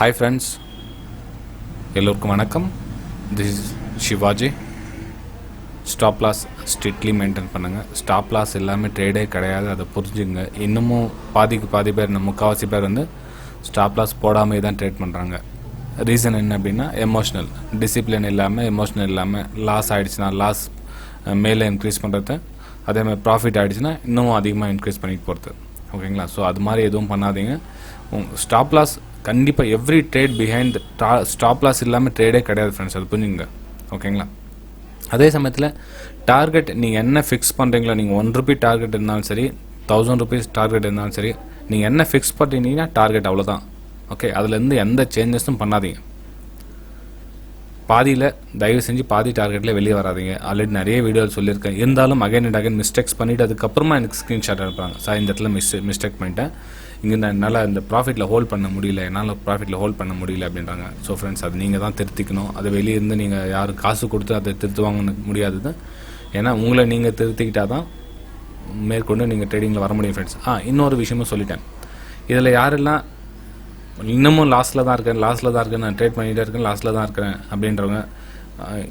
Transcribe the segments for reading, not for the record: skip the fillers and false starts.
Hi friends, எல்லோருக்கும் வணக்கம். This is Shivaji. Stop loss strictly maintain பண்ணுங்கள். ஸ்டாப் லாஸ் எல்லாமே ட்ரேடே கிடையாது, அதை புரிஞ்சுங்க. இன்னமும் பாதி பேர் முக்கால்வாசி பேர் வந்து ஸ்டாப் லாஸ் போடாமே தான் ட்ரேட் பண்ணுறாங்க. ரீசன் என்ன அப்படின்னா எமோஷ்னல் டிசிப்ளின் இல்லாமல், எமோஷ்னல் இல்லாமல், லாஸ் ஆகிடுச்சுன்னா லாஸ் மேலே இன்க்ரீஸ் பண்ணுறது, அதே மாதிரி ப்ராஃபிட் ஆகிடுச்சுன்னா இன்னும் அதிகமாக இன்க்ரீஸ் பண்ணிட்டு போகிறது. ஓகேங்களா? ஸோ அது மாதிரி எதுவும் பண்ணாதீங்க. ஸ்டாப் லாஸ் கண்டிப்பாக every trade behind stop loss இல்லாமல் ட்ரேடே கிடையாது ஃப்ரெண்ட்ஸ், அது புரிஞ்சுங்க. ஓகேங்களா? அதே சமயத்தில் டார்கெட் நீங்கள் என்ன ஃபிக்ஸ் பண்ணுறீங்களோ, நீங்கள் ₹1 டார்கெட் இருந்தாலும் சரி, ₹1000 டார்கெட் இருந்தாலும் சரி, நீங்கள் என்ன ஃபிக்ஸ் பண்ணிட்டீங்கன்னா டார்கெட் அவ்வளோதான். ஓகே, அதுலேருந்து எந்த சேஞ்சஸும் பண்ணாதீங்க. பாதியில் தயவு செஞ்சு பாதி டார்கெட்டில் வெளியே வராதிங்க. ஆல்ரெடி நிறைய வீடியோவில் சொல்லியிருக்கேன். இருந்தாலும் அகைன் அண்ட் அகைன் மிஸ்டேக்ஸ் பண்ணிவிட்டு அதுக்கப்புறமா எனக்கு ஸ்க்ரீன்ஷாட் அனுப்புகிறாங்க. சார் இந்த இடத்துல மிஸ்டேக் பண்ணிட்டேன், இங்கே என்னால் இந்த ப்ராஃபிட்டில் ஹோல்ட் பண்ண முடியல, என்னால் ப்ராஃபிட்டில் ஹோல்ட் பண்ண முடியல அப்படின்றாங்க. ஸோ ஃப்ரெண்ட்ஸ், அது நீங்கள் தான் திருத்திக்கணும். அது வெளியே இருந்து நீங்கள் யாரும் காசு கொடுத்து அதை திருத்துவாங்கன்னு முடியாது. ஏன்னா உங்களை நீங்கள் திருத்திக்கிட்டால் தான் மேற்கொண்டு நீங்கள் ட்ரேடிங்கில் வர முடியும் ஃப்ரெண்ட்ஸ். இன்னொரு விஷயமும் சொல்லிட்டேன். இதில் யாரெல்லாம் இன்னமும் லாஸில் தான் இருக்கேன், நான் ட்ரேட் பண்ணிகிட்டே இருக்கேன், லாஸில் தான் இருக்கிறேன் அப்படின்றவங்க,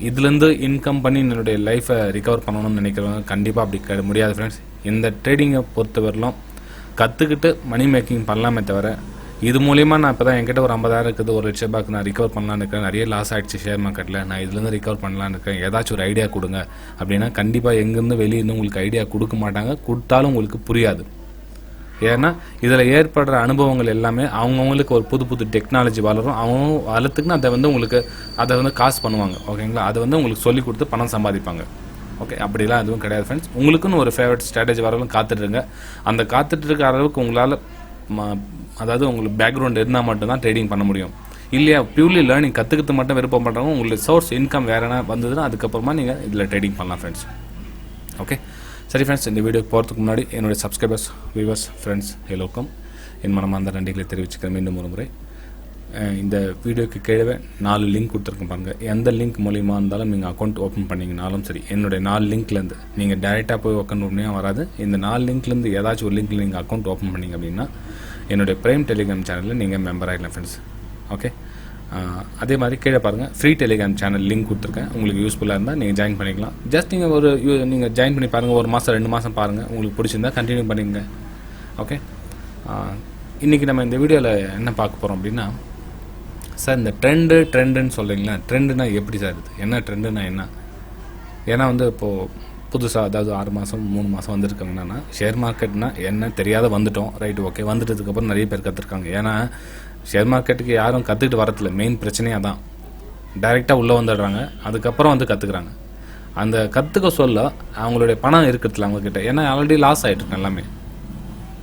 இதுலேருந்து இன்கம் பண்ணி என்னுடைய லைஃப்பை ரிகவர் பண்ணணும்னு நினைக்கிறவங்க கண்டிப்பாக அப்படி முடியாது ஃப்ரெண்ட்ஸ். இந்த ட்ரேடிங்கை பொறுத்தவரையிலும் கற்றுக்கிட்டு மணி மேக்கிங் பண்ணலாமே தவிர, இது மூலிமா நான் இப்போ தான் என்கிட்ட ஒரு 50,000 இருக்குது, ₹1,00,000 நான் ரிகவர் பண்ணலான்னு இருக்கேன், நிறைய லாஸ் ஆகிடுச்சு ஷேர் மார்க்கெட்டில், நான் இதுலேருந்து ரிகவர் பண்ணலான்னு இருக்கேன், ஏதாச்சும் ஒரு ஐடியா கொடுங்க அப்படின்னா கண்டிப்பாக எங்கேருந்து வெளியிருந்து உங்களுக்கு ஐடியா கொடுக்க மாட்டாங்க. கொடுத்தாலும் உங்களுக்கு புரியாது. ஏன்னா இதில் ஏற்படுற அனுபவங்கள் எல்லாமே அவங்கவுங்களுக்கு ஒரு புது டெக்னாலஜி வளரும், அவங்க வளர்த்துக்குன்னு அதை வந்து காசு பண்ணுவாங்க. ஓகேங்களா? அதை வந்து உங்களுக்கு சொல்லி கொடுத்து பணம் சம்பாதிப்பாங்க. ஓகே, அப்படிலாம் எதுவும் கிடையாது ஃப்ரெண்ட்ஸ். உங்களுக்குன்னு ஒரு ஃபேவரட் ஸ்ட்ராட்டஜி வரலும் காத்துட்ருங்க. அந்த காத்துட்டு இருக்க அளவுக்கு உங்களால் அதாவது உங்களுக்கு பேக்ரவுண்ட் இருந்தால் மட்டும்தான் ட்ரேடிங் பண்ண முடியும். இல்லையா, பியூர்லி லேர்னிங் கற்றுக்கிட்டு மட்டும் விருப்பம் பண்ணுறவங்க, உங்களுக்கு சோர்ஸ் இன்கம் வேறு வந்ததுன்னா அதுக்கப்புறமா நீங்கள் இதில் ட்ரேடிங் பண்ணலாம் ஃப்ரெண்ட்ஸ். ஓகே, சரி ஃப்ரெண்ட்ஸ், இந்த வீடியோ போகிறதுக்கு முன்னாடி என்னுடைய சப்ஸ்கிரைபர்ஸ், வியூவர்ஸ், ஃப்ரெண்ட்ஸ் எல்லோருக்கும் என் மனமார்ந்த நன்றிகளை தெரிவிச்சுக்கிறேன். மீண்டும் ஒரு முறை இந்த வீடியோக்கு கீழே 4 லிங்க் கொடுத்துருக்கேன் பாருங்கள். எந்த லிங்க் மூலியமாக இருந்தாலும் நீங்கள் அக்கௌண்ட் ஓப்பன் பண்ணிங்கனாலும் சரி, என்னுடைய 4 லிங்க்லேருந்து நீங்கள் டேரெக்டாக போய் அக்கௌண்ட் ஓப்பனியாக வராது. இந்த 4 லிங்க்லேருந்து ஏதாச்சும் ஒரு லிங்க்கில் நீங்கள் அக்கௌண்ட் ஓப்பன் பண்ணிங்க அப்படின்னா என்னுடைய ப்ரைம் டெலிகிராம் சேனலில் நீங்கள் மெம்பர் ஆகிடலாம் ஃப்ரெண்ட்ஸ். ஓகே, அதே மாதிரி கீழே பாருங்கள், ஃப்ரீ டெலிகிராம் சேனல் லிங்க் கொடுத்துருக்கேன். உங்களுக்கு யூஸ்ஃபுல்லாக இருந்தால் நீங்கள் ஜாயின் பண்ணிக்கலாம். ஜஸ்ட் நீங்கள் ஜாயின் பண்ணி பாருங்கள், 1 மாதம் 2 மாதம் பாருங்கள், உங்களுக்கு பிடிச்சிருந்தா கண்டினியூ பண்ணிங்க. ஓகே, இன்றைக்கி நம்ம இந்த வீடியோவில் என்ன பார்க்க போகிறோம் அப்படின்னா, சார் இந்த ட்ரெண்டுன்னு சொல்கிறீங்களா, ட்ரெண்டுனா எப்படி சார் இது, என்ன ட்ரெண்டுனா என்ன? ஏன்னா வந்து இப்போது புதுசாக அதாவது 6 மாதம் 3 மாதம் வந்திருக்காங்கன்னா ஷேர் மார்க்கெட்னா என்ன தெரியாத வந்துட்டோம். ரைட்டு, ஓகே, வந்துட்டதுக்கப்புறம் நிறைய பேர் கற்றுருக்காங்க. ஏன்னா ஷேர் மார்க்கெட்டுக்கு யாரும் கற்றுக்கிட்டு வரதில்ல. மெயின் பிரச்சனையாக தான் டைரெக்டாக உள்ளே வந்துடுறாங்க, அதுக்கப்புறம் வந்து கற்றுக்குறாங்க. அந்த கற்றுக்க சொல்ல அவங்களுடைய பணம் இருக்கிறதுல அவங்கக்கிட்ட, ஏன்னா ஆல்ரெடி லாஸ் ஆகிட்டுருக்கு எல்லாமே.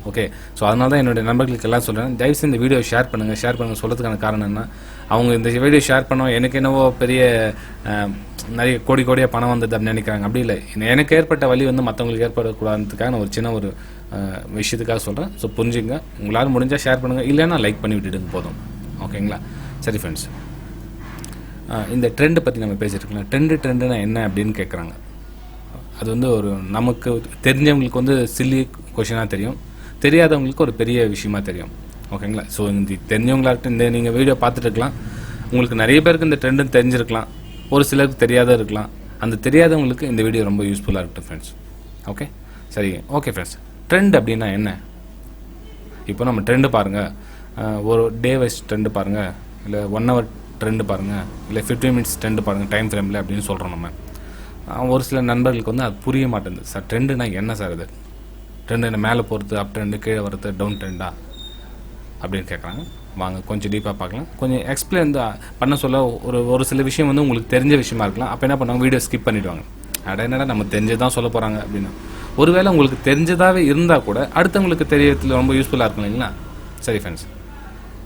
ஓகே, ஸோ அதனால தான் என்னுடைய நண்பர்களுக்கு எல்லாம் சொல்கிறேன், தயவுசெய்து இந்த வீடியோ ஷேர் பண்ணுங்கள். சொல்கிறதுக்கான காரணம் என்ன, அவங்க இந்த வீடியோ ஷேர் பண்ணோம் எனக்கு என்னவோ பெரிய நிறைய கோடியாக பணம் வந்தது அப்படின்னு நினைக்கிறாங்க. அப்படி இல்லை, எனக்கு ஏற்பட்ட வழி வந்து மற்றவங்களுக்கு ஏற்படக்கூடாதுக்காக நான் ஒரு சின்ன ஒரு விஷயத்துக்காக சொல்கிறேன். ஸோ புரிஞ்சுங்க. உங்களால் முடிஞ்சால் ஷேர் பண்ணுங்கள், இல்லைன்னா லைக் பண்ணி விட்டுடுங்க போதும். ஓகேங்களா? சரி ஃப்ரெண்ட்ஸ், இந்த ட்ரெண்டை பற்றி நம்ம பேசியிருக்கலாம். ட்ரெண்டுனா என்ன அப்படின்னு கேட்குறாங்க. அது வந்து ஒரு நமக்கு தெரிஞ்சவங்களுக்கு வந்து சில்லி கொஷினாக தெரியும், தெரியாதவங்களுக்கு ஒரு பெரிய விஷயமா தெரியும். ஓகேங்களா? ஸோ இந்த தெரிஞ்சவங்களாகட்டும், இந்த நீங்கள் வீடியோ பார்த்துட்டு இருக்கலாம், உங்களுக்கு நிறைய பேருக்கு இந்த ட்ரெண்டுன்னு தெரிஞ்சிருக்கலாம், ஒரு சிலருக்கு தெரியாத இருக்கலாம். அந்த தெரியாதவங்களுக்கு இந்த வீடியோ ரொம்ப யூஸ்ஃபுல்லாக இருக்கட்டும் ஃப்ரெண்ட்ஸ். ஓகே, சரி, ஓகே ஃப்ரெண்ட்ஸ், ட்ரெண்ட் அப்படின்னா என்ன? இப்போ நம்ம ட்ரெண்டு பாருங்கள், ஒரு டே வைஸ் ட்ரெண்டு பாருங்கள், இல்லை 1 hour ட்ரெண்டு பாருங்கள், இல்லை 15 minutes ட்ரெண்டு பாருங்கள் டைம் ஃப்ரேமில் அப்படின்னு சொல்கிறோம் நம்ம. ஒரு சில நண்பர்களுக்கு வந்து அது புரிய மாட்டேங்குது. சார் ட்ரெண்டுனா என்ன சார்? அது ட்ரெண்டு என்ன மேலே போகிறது, அப் ட்ரெண்டு, கீழே வர்றது, டவுன் ட்ரெண்டா அப்படின்னு கேட்குறாங்க. வாங்க கொஞ்சம் டீப்பாக பார்க்கலாம். கொஞ்சம் எக்ஸ்பிளைன் பண்ண சொல்ல ஒரு சில விஷயம் வந்து உங்களுக்கு தெரிஞ்ச விஷயமா இருக்கலாம். அப்போ என்ன பண்ணுவாங்க, வீடியோ ஸ்கிப் பண்ணிவிடுவாங்க. என்னடா நம்ம தெரிஞ்சதான் சொல்ல போகிறாங்க அப்படின்னு. ஒருவேளை உங்களுக்கு தெரிஞ்சதாகவே இருந்தால் கூட அடுத்தவங்களுக்கு தெரியறதுல ரொம்ப யூஸ்ஃபுல்லாக இருக்கும் இல்லைங்களா? சரி ஃப்ரெண்ட்ஸ்,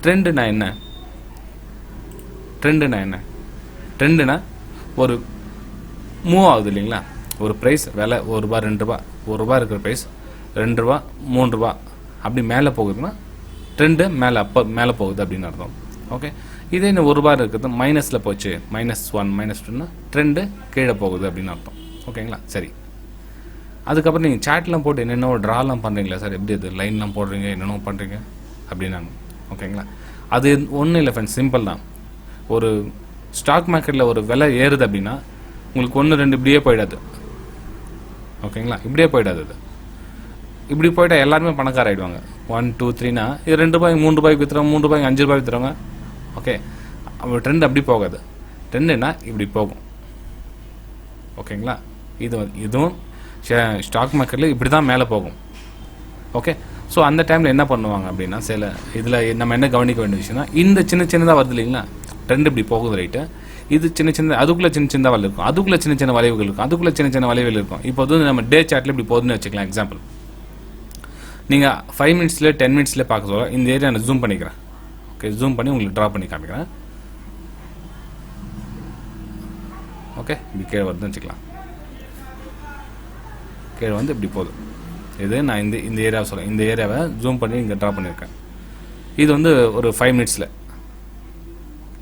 ட்ரெண்டுனா என்ன? ட்ரெண்டுனா ஒரு மூவ் ஆகுது இல்லைங்களா? ஒரு ப்ரைஸ் விலை ₹1 ₹2 ₹1 இருக்கிற ப்ரைஸ் ₹2 ₹3 அப்படி மேலே போகுதுன்னா ட்ரெண்டு மேலே போகுது அப்படின்னு அர்த்தம். ஓகே, இதே இன்னும் ₹1 இருக்கிறது மைனஸில் போச்சு, -1 -2னா ட்ரெண்டு கீழே போகுது அப்படின்னு அர்த்தம். ஓகேங்களா? சரி, அதுக்கப்புறம் நீங்கள் சாட்லாம் போட்டு என்னென்ன ட்ராலாம் பண்ணுறீங்களா சார்? எப்படி அது லைன்லாம் போடுறீங்க, என்னென்ன பண்ணுறீங்க அப்படின்னாங்க. ஓகேங்களா? அது ஒன்றும் இல்லை ஃப்ரெண்ட்ஸ், சிம்பிள் தான். ஒரு ஸ்டாக் மார்க்கெட்டில் ஒரு விலை ஏறுது அப்படின்னா உங்களுக்கு 1-2 இப்படியே போயிடாது. ஓகேங்களா, இப்படியே போயிடாது. அது இப்படி போயிட்டா எல்லாருமே பணக்கார ஆகிடுவாங்க. 1 2 3னா இது 2 ரூபாய்க்கு 3 ரூபாய்க்கு விற்றுறவங்க, 3 ரூபாய்க்கு 5 ரூபாய்க்கு விற்றுறவங்க. ஓகே, ட்ரெண்ட் அப்படி போகாது. ட்ரெண்டுன்னா இப்படி போகும். ஓகேங்களா, இதுவும் ஸ்டாக் மார்க்கெட்டில் இப்படி தான் மேலே போகும். ஓகே, ஸோ அந்த டைமில் என்ன பண்ணுவாங்க அப்படின்னா, சில இதில் நம்ம என்ன கவனிக்க வேண்டிய விஷயம்னா, இந்த சின்னதாக வருது இல்லைங்களா, ட்ரெண்ட் இப்படி போகுது ரைட்டு, இது சின்ன அதுக்குள்ளே சின்ன வலை இருக்கும், அதுக்குள்ளே சின்ன வளைவுகள் இருக்கும், அதுக்குள்ளே சின்ன வளைவுகள் இருக்கும். இப்போ வந்து நம்ம டே சார்ட்டில் இப்படி போகுதுன்னு வச்சுக்கலாம். எக்ஸாம்பிள், நீங்கள் 5 மினிட்ஸில் 10 மினிட்ஸில் பார்க்க சொல்ல இந்த ஏரியா நான் ஜூம் பண்ணிக்கிறேன். ஓகே, ஜூம் பண்ணி உங்களுக்கு ட்ரா பண்ணி காமிக்கிறேன். ஓகே, இப்படி கீழே வருதுன்னு வச்சுக்கலாம். கீழே வந்து இப்படி போகுது. இது நான் இந்த ஏரியாவை சொல்கிறேன். இந்த ஏரியாவை ஜூம் பண்ணி இங்கே ட்ரா பண்ணியிருக்கேன். இது வந்து ஒரு 5 மினிட்ஸில்,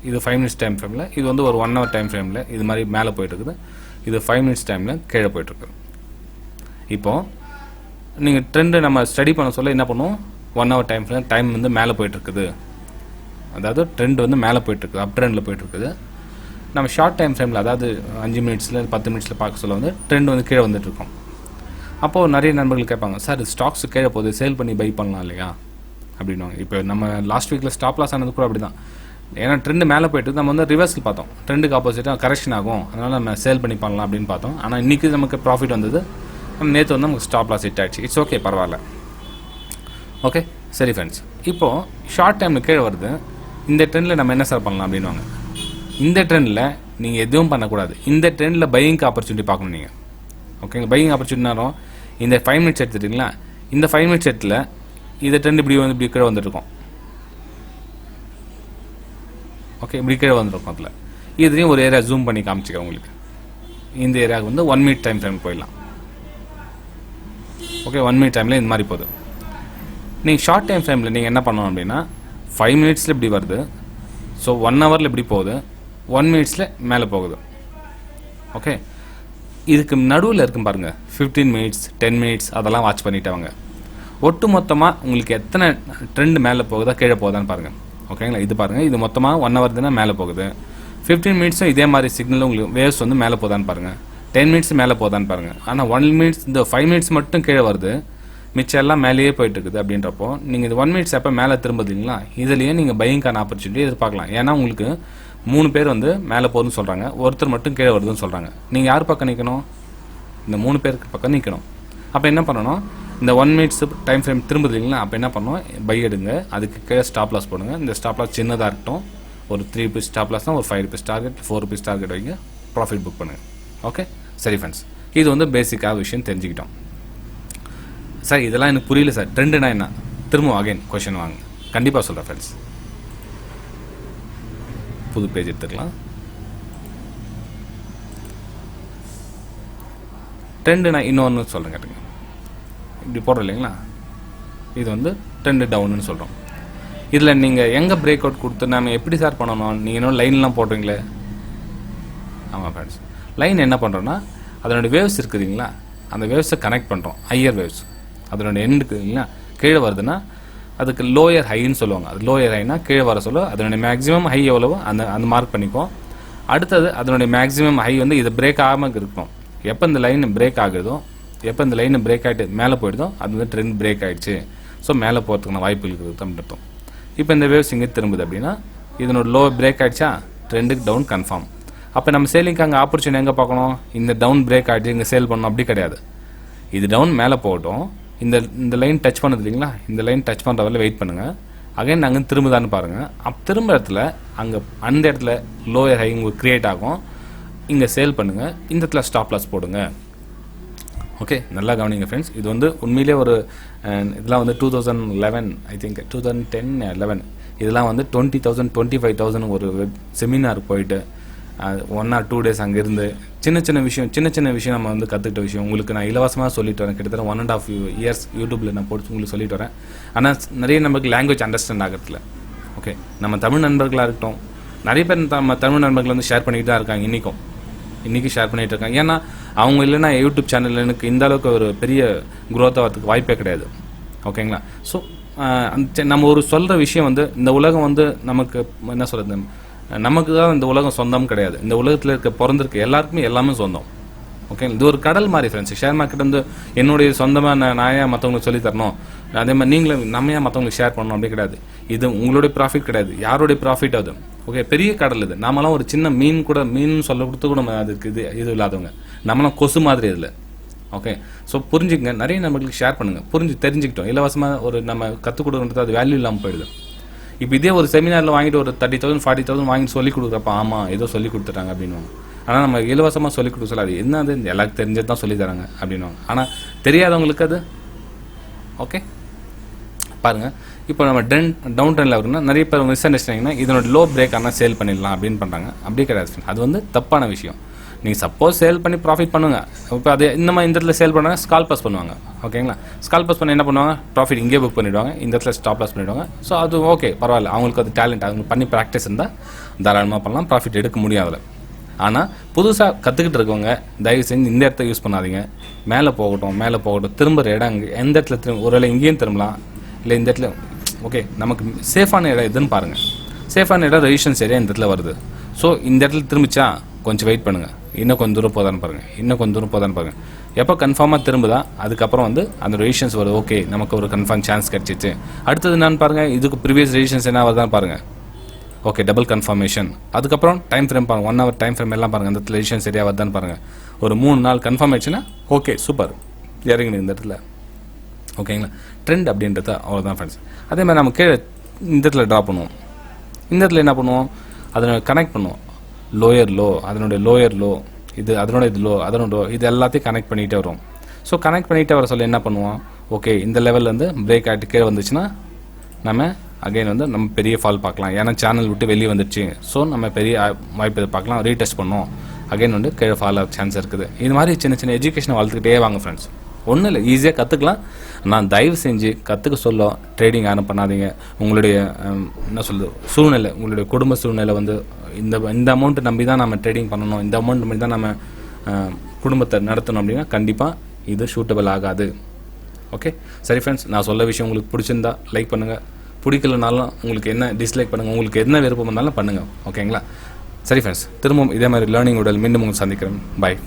இது 5 மினிட்ஸ் டைம் ஃப்ரேமில், இது வந்து ஒரு 1 ஹவர் டைம் ஃப்ரேமில் இது மாதிரி மேலே போயிட்டுருக்குது. இது 5 மினிட்ஸ் டைமில் கீழே போயிட்டுருக்குது. இப்போது நீங்கள் ட்ரெண்டு நம்ம ஸ்டடி பண்ண சொல்ல என்ன பண்ணுவோம், 1 ஹவர் டைம் ஃப்ரேம் டைம் வந்து மேலே போயிட்டுருக்குது, அதாவது ட்ரெண்ட் வந்து மேலே போயிட்டுருக்குது, அப் ட்ரெண்டில் போயிட்டுருக்குது. நம்ம ஷார்ட் டைம் ஃப்ரேமில், அதாவது 5 மினிட்ஸில் 10 மினிட்ஸில் பார்க்க சொல்ல வந்து ட்ரெண்ட் வந்து கீழே வந்துட்டுருக்கோம். அப்போது நிறைய நண்பர்கள் கேட்பாங்க, சார் ஸ்டாக்ஸ் கீழே போகுது, சேல் பண்ணி பை பண்ணலாம் இல்லையா அப்படின்வாங்க. இப்போ நம்ம லாஸ்ட் வீக்கில் ஸ்டாப் லாஸ் ஆனது கூட அப்படி தான். ஏன்னா ட்ரெண்டு மேலே போய்ட்டு நம்ம வந்து ரிவர்ஸில் பார்த்தோம், ட்ரெண்டுக்கு ஆப்போசிட்டாக கரெக்ஷன் ஆகும், அதனால் நம்ம சேல் பண்ணி பண்ணலாம் அப்படின்னு பார்த்தோம். ஆனால் இன்றைக்கி நமக்கு ப்ராஃபிட் வந்தது, நேற்று வந்து நமக்கு ஸ்டாப் லாஸ் ஹிட் ஆகிடுச்சு. இட்ஸ் ஓகே, பரவாயில்ல. ஓகே, சரி ஃப்ரெண்ட்ஸ், இப்போது ஷார்ட் டைமில் கீழே வருது, இந்த ட்ரெண்டில் நம்ம என்ன சார் பண்ணலாம் அப்படின்வாங்க. இந்த ட்ரெண்டில் நீங்கள் எதுவும் பண்ணக்கூடாது. இந்த ட்ரெண்டில் பையிங் ஆப்பர்ச்சுனிட்டி பார்க்கணும் நீங்கள். ஓகேங்க, பையிங் ஆப்பர்ச்சுனிட்டினாலும் இந்த 5 மினிட்ஸ் எடுத்துட்டிங்களா, இந்த 5 மினிட்ஸ் எடுத்துல இந்த ட்ரெண்ட் இப்படி வந்து இப்படி கீழே வந்துட்டுருக்கோம். ஓகே, இப்படி கீழே வந்துருக்கும். அதில் இதுலேயும் ஒரு ஏரியா ஜூம் பண்ணி காமிச்சிக்க உங்களுக்கு. இந்த ஏரியாவுக்கு வந்து 1 மினிட் டைம் ஃப்ரேம் போயிடலாம். ஓகே, 1 மினிட் டைமில் இந்த மாதிரி போகுது. நீங்கள் ஷார்ட் டைம் ஃப்ரேமில் நீங்கள் என்ன பண்ணணும் அப்படின்னா, 5 மினிட்ஸில் இப்படி வருது, ஸோ 1 ஹவரில் இப்படி போகுது, 1 மினிட்ஸில் மேலே போகுது. ஓகே, இதுக்கு நடுவில் இருக்கும் பாருங்கள், 15 மினிட்ஸ் 10 மினிட்ஸ் அதெல்லாம் வாட்ச் பண்ணிட்டாங்க. ஒட்டு மொத்தமாக உங்களுக்கு எத்தனை ட்ரெண்ட் மேலே போகுதா கீழே போகுதான்னு பாருங்கள். ஓகேங்களா, இது பாருங்கள், இது மொத்தமாக 1 ஹவர் தானே மேலே போகுது. 15 மினிட்ஸும் இதே மாதிரி சிக்னல் உங்களுக்கு வேவ்ஸ் வந்து மேலே போதான்னு பாருங்கள். 10 மினிட்ஸ் மேலே போதான்னு பாருங்கள். ஆனால் 1 மினிட்ஸ், இந்த 5 மினிட்ஸ் மட்டும் கீழே வருது, மிச்சம் எல்லாம் மேலேயே போயிட்டு இருக்குது. அப்படின்றப்போ நீங்கள் இது 1 மினிட்ஸ் எப்போ மேலே திரும்புது இல்லைங்களா, இதுலேயே நீங்கள் பையிங்கான ஆப்பர்ச்சுனிட்டி எதிர்பார்க்கலாம். ஏன்னா உங்களுக்கு 3 பேர் வந்து மேலே போகுதுன்னு சொல்கிறாங்க, ஒருத்தர் மட்டும் கீழே வருதுன்னு சொல்கிறாங்க. நீங்கள் யார் பக்கம் நிற்கணும், இந்த 3 பேருக்கு பக்கம் நிற்கணும். அப்போ என்ன பண்ணணும், இந்த 1 மினிட்ஸ் டைம் ஃப்ரேம் திரும்புது இல்லைங்களா, அப்போ என்ன பண்ணணும், பை எடுங்க, அதுக்கு கீழே ஸ்டாப் லாஸ் போடுங்க. இந்த ஸ்டாப் லாஸ் சின்னதாக இருக்கட்டும், ஒரு 3 rupees ஸ்டாப் லாஸ்னால் ஒரு 5 rupees டார்கெட், 4 rupees டார்கெட் வைங்க, ப்ராஃபிட் புக் பண்ணுங்கள். ஓகே, சரி ஃப்ரெண்ட்ஸ், இது வந்து பேசிக்காக விஷயம் தெரிஞ்சுக்கிட்டோம். சார் இதெல்லாம் எனக்கு புரியல சார், ட்ரெண்டுனா என்ன, திரும்ப அகைன் கொஷின் வாங்க, கண்டிப்பாக சொல்கிறேன் ஃப்ரெண்ட்ஸ். புது பேஜ் எடுத்துக்கலாம். ட்ரெண்டு நான் இன்னொன்று சொல்கிறேன் கேட்டுங்க. இப்படி போடுறோம் இல்லைங்களா, இது வந்து ட்ரெண்டு டவுன்னு சொல்கிறோம். இதில் நீங்கள் எங்கே பிரேக் அவுட் கொடுத்து நம்ம எப்படி சார் பண்ணணும், நீங்கள் இன்னும் லைன்லாம் போடுறீங்களே. ஆமாம் ஃப்ரெண்ட்ஸ், லைன் என்ன பண்ணுறோன்னா, அதனுடைய வேவ்ஸ் இருக்குதுங்களா, அந்த வேவ்ஸை கனெக்ட் பண்ணுறோம். ஹையர் வேவ்ஸ் அதனுடைய எண்டுக்கு இல்லைங்களா, கீழே வருதுன்னா அதுக்கு லோயர் ஹைன்னு சொல்லுவாங்க. அது லோயர் ஹைனா கீழே வர சொல்ல அதனுடைய மேக்ஸிமம் ஹை எவ்வளவோ அந்த மார்க் பண்ணிக்குவோம். அடுத்தது அதனுடைய மேக்ஸிமம் ஹை வந்து இது பிரேக் ஆகாமல் இருக்கணும். எப்போ இந்த லைன் பிரேக் ஆகுதோ, எப்போ இந்த லைன் பிரேக் ஆகிட்டு மேலே போயிடுதோ, அது வந்து ட்ரெண்ட் பிரேக் ஆகிடுச்சு, ஸோ மேலே போகிறதுக்கான வாய்ப்பு இருக்குது அப்படின்னு அர்த்தம். இப்போ இந்த வேவ்ஸ் இங்கே திரும்புது அப்படின்னா இதனோட லோ பிரேக் ஆகிடுச்சா, ட்ரெண்டுக்கு டவுன் கன்ஃபார்ம். அப்போ நம்ம சேலிங்க்கு அங்கே ஆப்பர்ச்சுனிட்டி எங்கே பார்க்கணும், இந்த டவுன் பிரேக் ஆகிடுச்சு இங்கே சேல் பண்ணணும் அப்படி கிடையாது. இது டவுன் மேலே போகட்டும், இந்த லைன் டச் பண்ணது இல்லைங்களா, இந்த லைன் டச் பண்ணுற வரல வெயிட் பண்ணுங்கள். அகைன் அங்கே திரும்புதான்னு பாருங்கள். திரும்ப இடத்துல அங்கே அந்த இடத்துல லோயர் ஹை உங்களுக்கு க்ரியேட் ஆகும், இங்கே சேல் பண்ணுங்கள், இந்த இடத்துல ஸ்டாப் லாஸ் போடுங்க. ஓகே, நல்லா கவனிங்க ஃப்ரெண்ட்ஸ். இது வந்து உண்மையிலே ஒரு இதெல்லாம் வந்து 2011 ஐ திங்க் 2010-11 இதெல்லாம் வந்து 20,000 25,000 ஒரு செமினார் போயிட்டு 1 or 2 days அங்கேருந்து சின்ன சின்ன விஷயம் நம்ம வந்து கற்றுக்கிட்ட விஷயம் உங்களுக்கு நான் இலவசமாக சொல்லிட்டு வரேன். கிட்டத்தட்ட 1.5 years யூடியூப்பில் நான் போட்டு உங்களுக்கு சொல்லிட்டு வரேன். ஆனால் நிறைய நமக்கு லாங்குவேஜ் அண்டர்ஸ்டாண்ட் ஆகிறதுல. ஓகே, நம்ம தமிழ் நண்பர்களாக இருக்கட்டும், நிறைய பேர் நம்ம தமிழ் நண்பர்கள் வந்து ஷேர் பண்ணிக்கிட்டு தான் இருக்காங்க. இன்றைக்கி ஷேர் பண்ணிகிட்டு இருக்காங்க. ஏன்னா அவங்க இல்லைன்னா யூடியூப் சேனல் எனக்கு இந்த அளவுக்கு ஒரு பெரிய க்ரோத் ஆகிறதுக்கு வாய்ப்பே கிடையாது. ஓகேங்களா, ஸோ நம்ம ஒரு சொல்கிற விஷயம் வந்து இந்த உலகம் வந்து நமக்கு என்ன சொல்கிறது, நமக்கு தான் இந்த உலகம் சொந்தம் கிடையாது. இந்த உலகத்தில் இருக்க பிறந்திருக்க எல்லாருக்குமே எல்லாமே சொந்தம். ஓகே, இது ஒரு கடல் மாதிரி ஃப்ரெண்ட்ஸ். ஷேர் மார்க்கெட் வந்து என்னுடைய சொந்தமாக நான் ஏன் மற்றவங்களுக்கு சொல்லி தரணும், அதே மாதிரி நீங்களும் நம்ம ஏன் மற்றவங்களுக்கு ஷேர் பண்ணணும் அப்படி கிடையாது. இது உங்களுடைய ப்ராஃபிட் கிடையாது, யாருடைய ப்ராஃபிட் அது. ஓகே, பெரிய கடல் இது. நாமெல்லாம் ஒரு சின்ன மீன் கூட, மீன் சொல்ல கொடுத்து கூட அதுக்கு இது இல்லாதவங்க. நம்மளாம் கொசு மாதிரி இதில். ஓகே, ஸோ புரிஞ்சுக்கங்க, நிறைய நம்மளுக்கு ஷேர் பண்ணுங்கள். தெரிஞ்சுக்கிட்டோம். இலவசமாக ஒரு நம்ம கற்றுக் கொடுக்குறது அது வேல்யூ இல்லாமல் போயிடுது. இப்போ இதே ஒரு செமினாரில் வாங்கிட்டு ஒரு 30,000 40,000 வாங்கிட்டு சொல்லிக் கொடுக்குறப்ப ஆமாம் ஏதோ சொல்லிக் கொடுத்துட்டாங்க அப்படின்வாங்க. ஆனால் நம்ம இலவசமாக சொல்லிக் கொடுக்க சொல்ல அது என்ன, அது எல்லாருக்கும் தெரிஞ்சது தான் சொல்லி தராங்க அப்படின்வாங்க. ஆனால் தெரியாதவங்களுக்கு அது ஓகே. பாருங்கள், இப்போ நம்ம டவுன் ட்ரெண்டில் வரும்னா நிறைய பேர் மிஸ் அண்டர்ஸ்டாண்டிங்னா இதனோட லோ பிரேக் ஆனால் சேல் பண்ணிடலாம் அப்படின்னு பண்ணுறாங்க. அப்படி கிடையாது, அது வந்து தப்பான விஷயம். நீங்கள் சப்போஸ் சேல் பண்ணி ப்ராஃபிட் பண்ணுங்க. இப்போ அது இந்த மாதிரி இந்த இடத்துல சேல் பண்ணாங்க, ஸ்கால் பாஸ் பண்ணுவாங்க. ஓகேங்களா, ஸ்கால் பாஸ் பண்ணி என்ன பண்ணுவாங்க, ப்ராஃபிட் இங்கே புக் பண்ணிவிடுவாங்க, இந்த இடத்துல ஸ்டாப் லாஸ் பண்ணிவிடுவாங்க. ஸோ அது ஓகே, பரவாயில்ல, அவங்களுக்கு அது டேலண்ட், அவங்க பண்ணி ப்ராக்டிஸ் இருந்தால் தாராளமாக பண்ணலாம், ப்ராஃபிட் எடுக்க முடியாதுல. ஆனால் புதுசாக கற்றுக்கிட்டு இருக்கவங்க தயவு செஞ்சு இந்த இடத்த யூஸ் பண்ணாதீங்க. மேலே போகட்டும் திரும்புகிற இடம் எந்த இடத்துல ஒருவேளை இங்கேயும் திரும்பலாம், இல்லை இந்த இடத்துல ஓகே நமக்கு சேஃபான இடம் எதுன்னு பாருங்கள். சேஃபான இடம் ரெஜிஸ்ட்ரேஷன் சரியாக இந்த இடத்துல வருது. ஸோ இந்த இடத்துல திரும்பிச்சா கொஞ்சம் வெயிட் பண்ணுங்கள், இன்னும் கொஞ்சம் தூரம் போதான்னு பாருங்கள். எப்போ கன்ஃபார்மாக திரும்புதா அதுக்கப்புறம் வந்து அந்த ரெஜிஸ்ட்ரேஷன்ஸ் வருது. ஓகே, நமக்கு ஒரு கன்ஃபார்ம் சான்ஸ் கிடச்சிச்சு. அடுத்தது என்னன்னு பாருங்கள், இதுக்கு ப்ரீவியஸ் ரெஜிஸ்ட்ரேஷன்ஸ் என்ன வருதான்னு பாருங்கள். Okay, double confirmation. அதுக்கப்புறம் டைம் ஃப்ரேம் பாருங்கள், 1 hour டைம் ஃப்ரேம் எல்லாம் பாருங்கள், அந்த ரெஜிஸ்ட்ரேஷன் சரியாக வருதான்னு பாருங்கள். ஒரு 3 நாள் கன்ஃபார்ம் ஆயிடுச்சுன்னா ஓகே சூப்பர், இறங்குங்க இந்த இடத்துல. ஓகேங்களா, ட்ரெண்ட் அப்படின்றது அவ்வளோதான் ஃப்ரெண்ட்ஸ். அதே மாதிரி நம்ம கீழே இந்த இடத்துல ட்ரா பண்ணுவோம். இந்த இடத்துல என்ன பண்ணுவோம், அதனை கனெக்ட் பண்ணுவோம். லோயர் லோ, அதனுடைய லோயர் லோ, இது அதனோட இது லோ, அதனோட லோ, இது எல்லாத்தையும் கனெக்ட் பண்ணிகிட்டே வரும். ஸோ கனெக்ட் பண்ணிகிட்டே வர சொல்ல என்ன பண்ணுவோம், ஓகே இந்த லெவல்லேருந்து பிரேக் ஆகிட்டு கீழே வந்துச்சுன்னா நம்ம அகைன் வந்து நம்ம பெரிய ஃபால் பார்க்கலாம். ஏன்னா சேனல் விட்டு வெளியே வந்துடுச்சு. ஸோ நம்ம பெரிய வாய்ப்பு பார்க்கலாம், ரீடெஸ்ட் பண்ணுவோம், அகைன் வந்து கீழே ஃபால் ஆக சான்ஸ் இருக்குது. இது மாதிரி சின்ன சின்ன எஜுகேஷனை வளர்த்துக்கிட்டே வாங்க ஃப்ரெண்ட்ஸ். ஒன்றும் இல்லை, ஈஸியாக கற்றுக்கலாம். நான் தயவு செஞ்சு கற்றுக்க சொல்ல ட்ரேடிங் யாரும் பண்ணாதீங்க. உங்களுடைய என்ன சொல்லுது சூழ்நிலை, உங்களுடைய குடும்ப சூழ்நிலை வந்து இந்த அமௌண்ட்டை நம்பி தான் நம்ம ட்ரேடிங் பண்ணணும், இந்த அமௌண்ட் நம்பி தான் நம்ம குடும்பத்தை நடத்தணும் அப்படின்னா கண்டிப்பாக இது சூட்டபிள் ஆகாது. ஓகே சரி ஃப்ரெண்ட்ஸ், நான் சொல்ல விஷயம் உங்களுக்கு பிடிச்சிருந்தா லைக் பண்ணுங்கள், பிடிக்கலனாலும் உங்களுக்கு என்ன டிஸ்லைக் பண்ணுங்கள், உங்களுக்கு என்ன விருப்பம் இருந்தாலும் பண்ணுங்கள். ஓகேங்களா, சரி ஃப்ரெண்ட்ஸ், திரும்பவும் இதே மாதிரி லேர்னிங் உடல் மீண்டும் உங்களுக்கு சந்திக்கிறேன். பாய்.